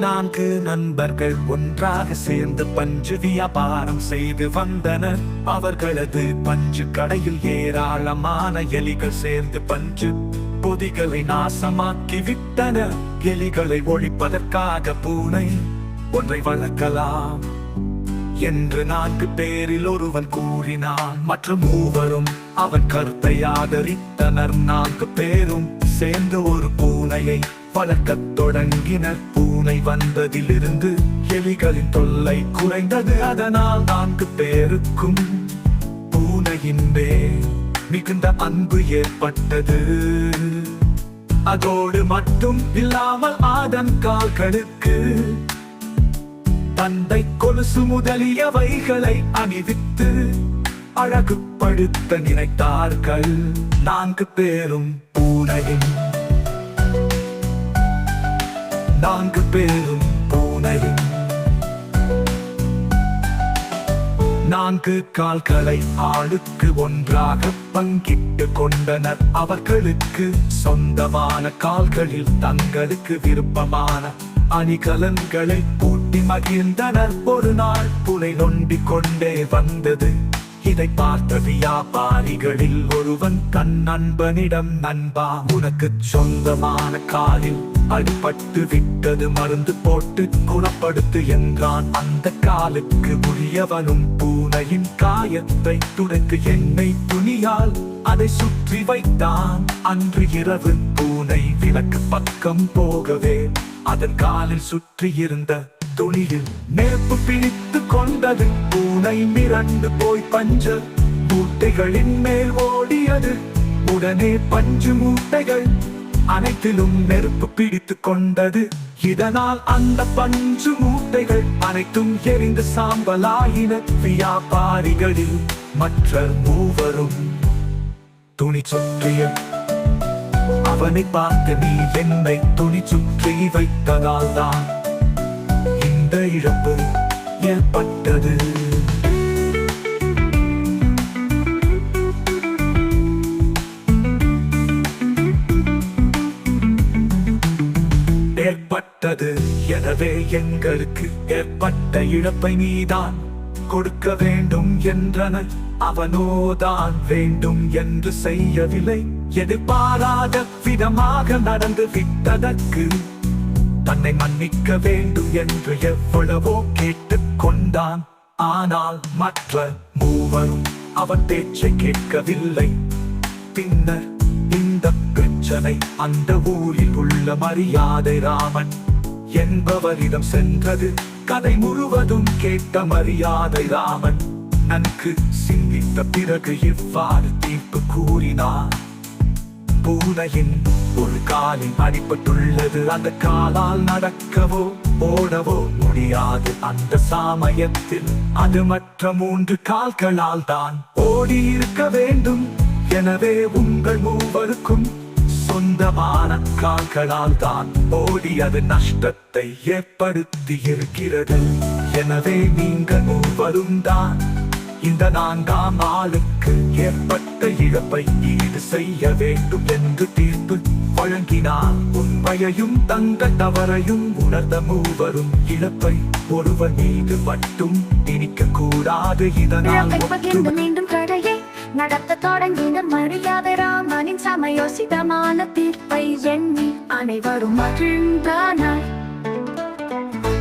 4 நண்பர்கள் ஒன்றாக சேர்ந்து பஞ்சு வியாபாரம் செய்து வந்தனர். அவர்களது பஞ்சு கடையில் ஏராளமான எலிகள் சேர்ந்து பஞ்சு பொதிகளை நாசமாக்கி விட்டனர். எலிகளை ஒழிப்பதற்காக பூனை ஒன்றை வளர்க்கலாம் என்று 4 பேரில் ஒருவன் கூறினான். மற்ற மூவரும் அவன் கருத்தை ஆதரித்தனர். 4 பேரும் சேர்ந்து ஒரு பூனையை வளர்க்கத் தொடங்கினர். பூனை வந்ததிலிருந்து எலிகளின் தொல்லை குறைந்தது. அதனால் 4 பேருக்கும் பூனையின் மேல் மிகுந்த அன்பு ஏற்பட்டது. அதோடு மட்டும் இல்லாமல் அதன் கால்களுக்கு தந்தை கொலுசு முதலியவைகளை அணிவித்து அழகுபடுத்த நினைத்தார்கள். 4 பேரும் பூனையின் 4 பேரும் பூனையின் 4 கால்களை ஆளுக்கு ஒன்றாக பங்கிட்டு கொண்டனர். அவர்களுக்கு சொந்தமான கால்களில் தங்களுக்கு விருப்பமான அணிகலன்களை பூட்டி மகிழ்ந்தனர். ஒரு நாள் புலை நொண்டிக் கொண்டே வந்தது. இதை பார்த்த வியாபாரிகளில் ஒருவன் தன் நண்பனிடம், நண்பா, உனக்கு சொந்தமான காலில் அடிபட்டு விட்டது, மருந்து போட்டு குணப்படுத்து என்றான். அந்த காலுக்கு உரியவனும் பூனையின் காயத்தை துடைத்து எண்ணெய் துணியால் அதை சுற்றி வைத்தான். அன்று இரவு பூனை விளக்கு பக்கம் போகவே அதன் காலில் சுற்றி இருந்த துணியில் நெருப்பு பிடித்து கொண்டது. பூனை மிரண்டு போய் பஞ்சு மூட்டைகளின் மேல் ஓடியது. உடனே பஞ்சு மூட்டைகள் அனைத்திலும் நெருப்பு பிடித்து கொண்டது. இதனால் அந்த பஞ்சு மூட்டைகள் அனைத்தும் எரிந்து சாம்பலாயின. வியாபாரிகளில் மற்ற மூவரும் துணி சுற்றிய அவனை பார்த்து, நீ என்னை துணி சுற்றி வைத்ததால் தான் இந்த இழப்பு ஏற்பட்டது. எனவே எங்களுக்கு ஏற்பட்ட இழப்பை நீதான் கொடுக்க வேண்டும் என்றனர். அவனோதான் வேண்டும் என்று செய்யவில்லை. எதிர்பாராத விதமாக நடந்து விட்டதற்கு தன்னை மன்னிக்க வேண்டும் என்று எவ்வளவோ கேட்டுக் கொண்டான். ஆனால் மற்ற மூவரும் அவன் பேச்சை கேட்கவில்லை. பின்னர் இந்த பிரச்சனை அந்த ஊரில் உள்ள மரியாதை ராமன் என்பவரிடம் சென்றது. கதை முழுவதும் கேட்ட மரியாதை ராமன் நன்கு சிந்தித்த பிறகு இவ்வாறு தீர்ப்பு கூறினார். பூனையின் ஒரு காலில் அடிபட்டுள்ளது. அந்த காலால் நடக்கவோ ஓடவோ முடியாது. அந்த சமயத்தில் அது மற்ற 3 கால்களால் தான் ஓடி இருக்க வேண்டும். எனவே உங்கள் மூவருக்கும் சொந்தமான கால்களால் தான் ஓடியது நஷ்டத்தை ஏற்படுத்தி இருக்கிறது. எனவே நீங்கள் மூவரும் தான் இந்த 4ஆம் ஆளுக்கு ஏற்பட்ட இழப்பை ஈடு செய்ய வேண்டும் என்று தீர்ப்பு வழங்கினார். உண்மையையும் தங்கள் தவறையும் உணர்ந்த மூவரும் இழப்பை ஒருவர் மீது மட்டும் திணிக்க கூடாது. இதனால் மீண்டும் கடையை நடத்த தொடங்கினர். மரியாதை ராமனின் சமயோசிதமான தீர்ப்பை எண்ணி அனைவரும் மகிழ்ந்தனர்.